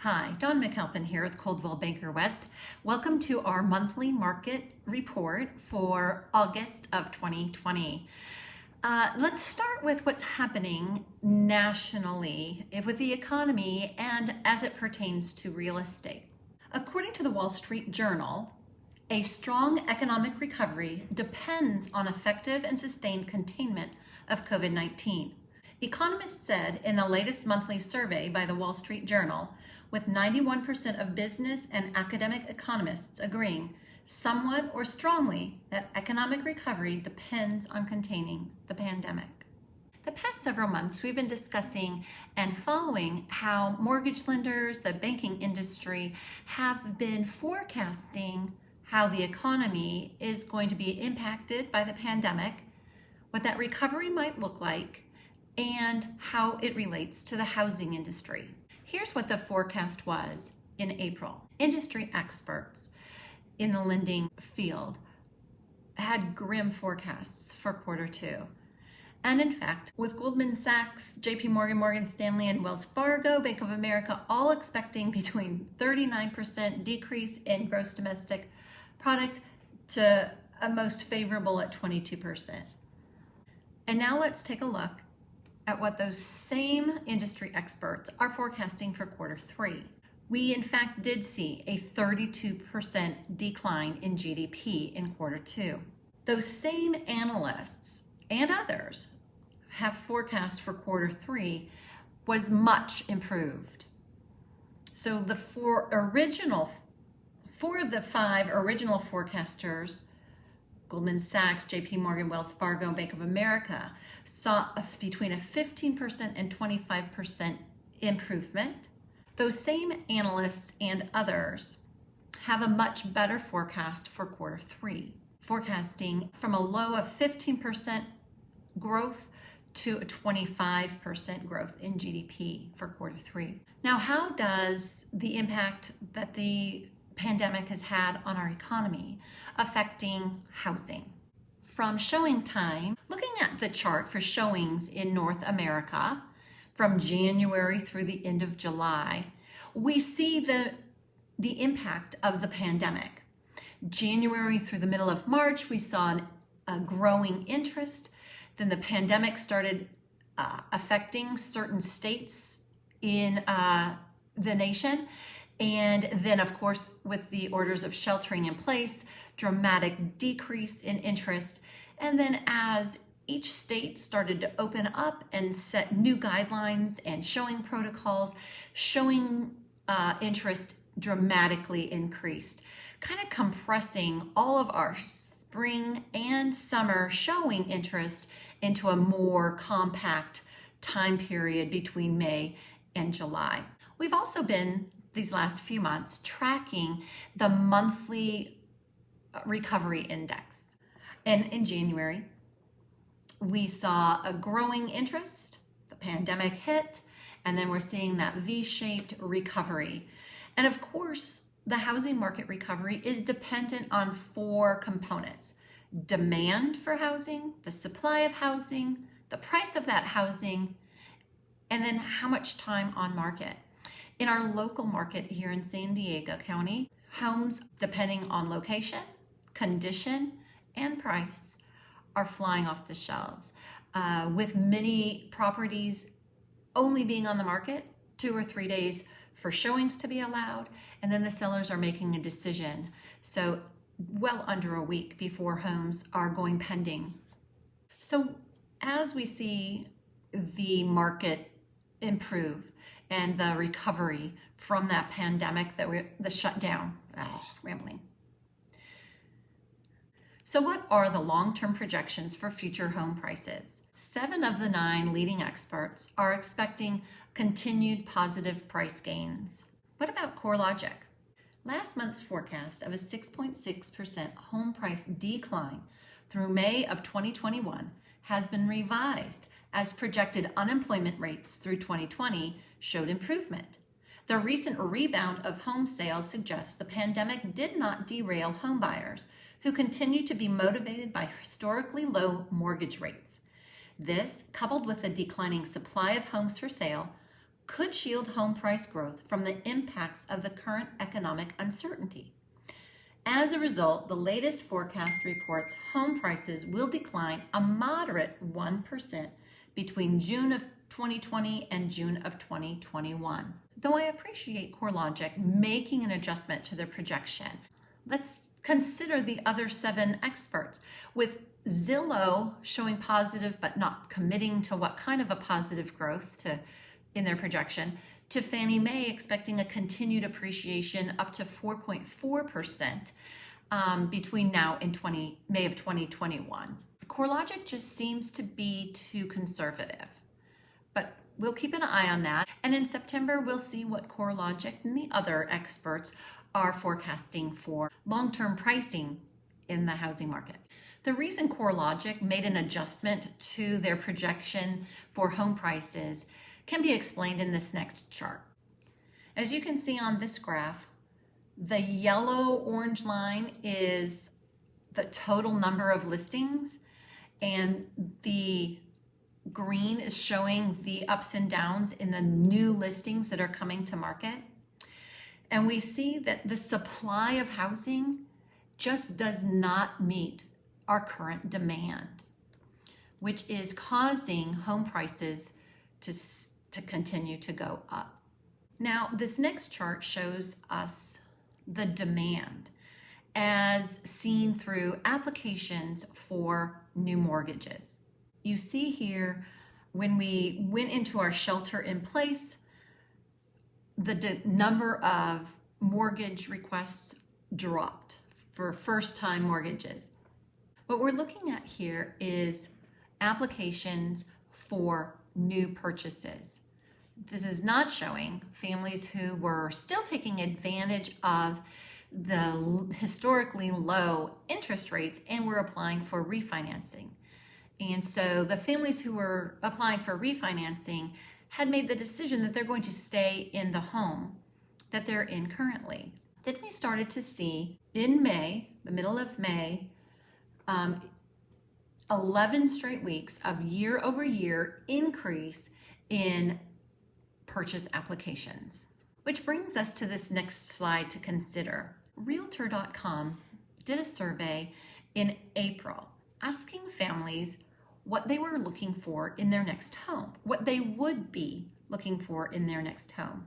Hi, Dawn McAlpin here with Coldwell Banker West. Welcome to our monthly market report for August of 2020. Let's start with what's happening nationally with the economy and as it pertains to real estate. According to the Wall Street Journal, a strong economic recovery depends on effective and sustained containment of COVID-19. Economists said in the latest monthly survey by the Wall Street Journal, with 91% of business and academic economists agreeing somewhat or strongly that economic recovery depends on containing the pandemic. The past several months, we've been discussing and following how mortgage lenders, the banking industry, have been forecasting how the economy is going to be impacted by the pandemic, what that recovery might look like, and how it relates to the housing industry. Here's what the forecast was in April. Industry experts in the lending field had grim forecasts for quarter two. And in fact, with Goldman Sachs, JP Morgan, Morgan Stanley, and Wells Fargo, Bank of America, all expecting between 39% decrease in gross domestic product to a most favorable at 22%. And now let's take a look at what those same industry experts are forecasting for quarter three. We in fact did see a 32% decline in GDP in quarter two. Those same analysts and others have forecast for quarter three was much improved. So the four of the five original forecasters, Goldman Sachs, JP Morgan, Wells Fargo, and Bank of America, saw between a 15% and 25% improvement. Those same analysts and others have a much better forecast for quarter three, forecasting from a low of 15% growth to a 25% growth in GDP for quarter three. Now, how does the impact that the pandemic has had on our economy affecting housing? From Showing Time, looking at the chart for showings in North America from January through the end of July, we see the impact of the pandemic. January through the middle of March, we saw a growing interest. Then the pandemic started affecting certain states in the nation. And then, of course, with the orders of sheltering in place, dramatic decrease in interest. And then as each state started to open up and set new guidelines and showing protocols, showing interest dramatically increased, kind of compressing all of our spring and summer showing interest into a more compact time period between May and July. We've also been these last few months tracking the monthly recovery index. And in January, we saw a growing interest, the pandemic hit, and then we're seeing that V-shaped recovery. And of course, the housing market recovery is dependent on four components: demand for housing, the supply of housing, the price of that housing, and then how much time on market. In our local market here in San Diego County, homes, depending on location, condition, and price, are flying off the shelves, with many properties only being on the market 2 or 3 days for showings to be allowed, and then the sellers are making a decision. So well under a week before homes are going pending. So as we see the market improve and the recovery from that pandemic, the shutdown, rambling. So what are the long-term projections for future home prices? 7 of the 9 leading experts are expecting continued positive price gains. What about CoreLogic? Last month's forecast of a 6.6% home price decline through May of 2021 has been revised as projected unemployment rates through 2020 showed improvement. The recent rebound of home sales suggests the pandemic did not derail home buyers who continue to be motivated by historically low mortgage rates. This, coupled with a declining supply of homes for sale, could shield home price growth from the impacts of the current economic uncertainty. As a result, the latest forecast reports home prices will decline a moderate 1% between June of 2020 and June of 2021. Though I appreciate CoreLogic making an adjustment to their projection, let's consider the other 7 experts, with Zillow showing positive but not committing to what kind of a positive growth in their projection, to Fannie Mae expecting a continued appreciation up to 4.4% between now and May of 2021. CoreLogic just seems to be too conservative, but we'll keep an eye on that. And in September, we'll see what CoreLogic and the other experts are forecasting for long-term pricing in the housing market. The reason CoreLogic made an adjustment to their projection for home prices can be explained in this next chart. As you can see on this graph, the yellow-orange line is the total number of listings, and the green is showing the ups and downs in the new listings that are coming to market. And we see that the supply of housing just does not meet our current demand, which is causing home prices to continue to go up. Now, this next chart shows us the demand as seen through applications for new mortgages. You see here, when we went into our shelter in place, the number of mortgage requests dropped for first-time mortgages. What we're looking at here is applications for new purchases. This is not showing families who were still taking advantage of the historically low interest rates and were applying for refinancing. And so the families who were applying for refinancing had made the decision that they're going to stay in the home that they're in currently. Then we started to see in May, the middle of May, 11 straight weeks of year-over-year increase in purchase applications. Which brings us to this next slide to consider. Realtor.com did a survey in April asking families what they were looking for in their next home, what they would be looking for in their next home.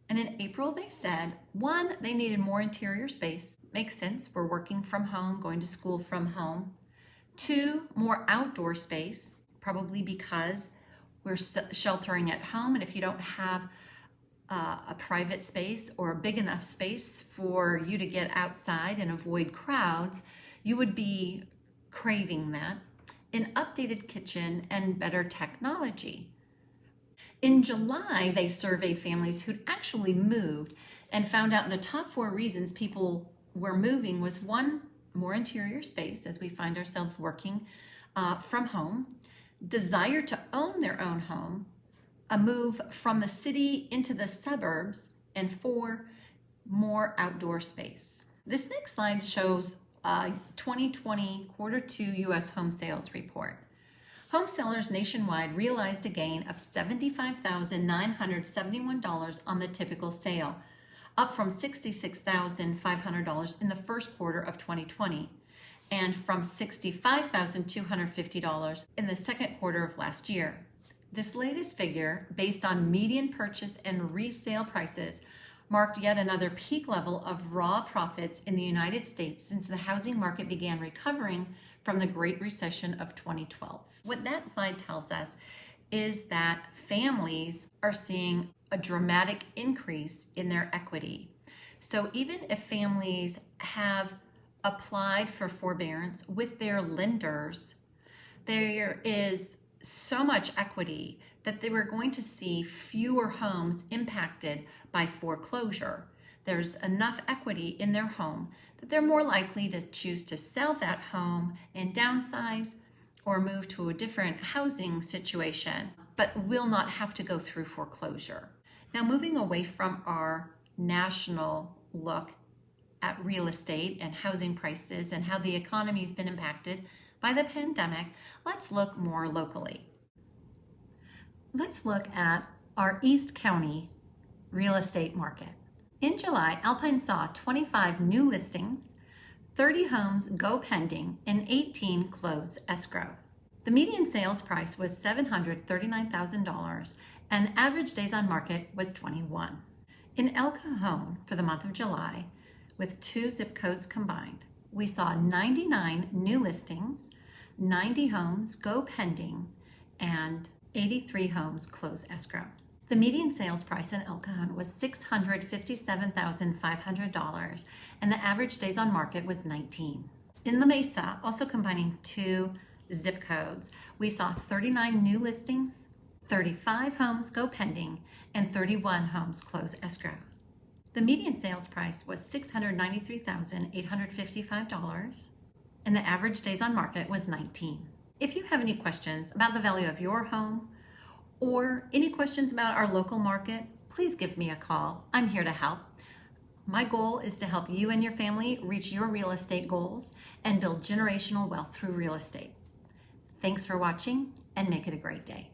And in April, they said, 1, they needed more interior space. Makes sense, we're working from home, going to school from home. 2, more outdoor space, probably because we're sheltering at home, and if you don't have a private space or a big enough space for you to get outside and avoid crowds, you would be craving that. An updated kitchen and better technology. In July, they surveyed families who'd actually moved and found out the top 4 reasons people were moving was 1, more interior space as we find ourselves working from home, desire to own their own home, a move from the city into the suburbs, and 4, more outdoor space. This next slide shows 2020 Q2 U.S. home sales report. Home sellers nationwide realized a gain of $75,971 on the typical sale, up from $66,500 in the first quarter of 2020, and from $65,250 in the second quarter of last year. This latest figure, based on median purchase and resale prices, marked yet another peak level of raw profits in the United States since the housing market began recovering from the Great Recession of 2012. What that slide tells us is that families are seeing a dramatic increase in their equity. So even if families have applied for forbearance with their lenders, there is so much equity that they were going to see fewer homes impacted by foreclosure. There's enough equity in their home that they're more likely to choose to sell that home and downsize or move to a different housing situation, but will not have to go through foreclosure. Now, moving away from our national look at real estate and housing prices and how the economy has been impacted by the pandemic, let's look more locally. Let's look at our East County real estate market. In July, Alpine saw 25 new listings, 30 homes go pending, and 18 close escrow. The median sales price was $739,000 and average days on market was 21. In El Cajon for the month of July, with 2 zip codes combined, we saw 99 new listings, 90 homes go pending, and 83 homes close escrow. The median sales price in El Cajon was $657,500 and the average days on market was 19. In La Mesa, also combining 2 zip codes, we saw 39 new listings, 35 homes go pending, and 31 homes close escrow. The median sales price was $693,855 and the average days on market was 19. If you have any questions about the value of your home or any questions about our local market, please give me a call. I'm here to help. My goal is to help you and your family reach your real estate goals and build generational wealth through real estate. Thanks for watching and make it a great day.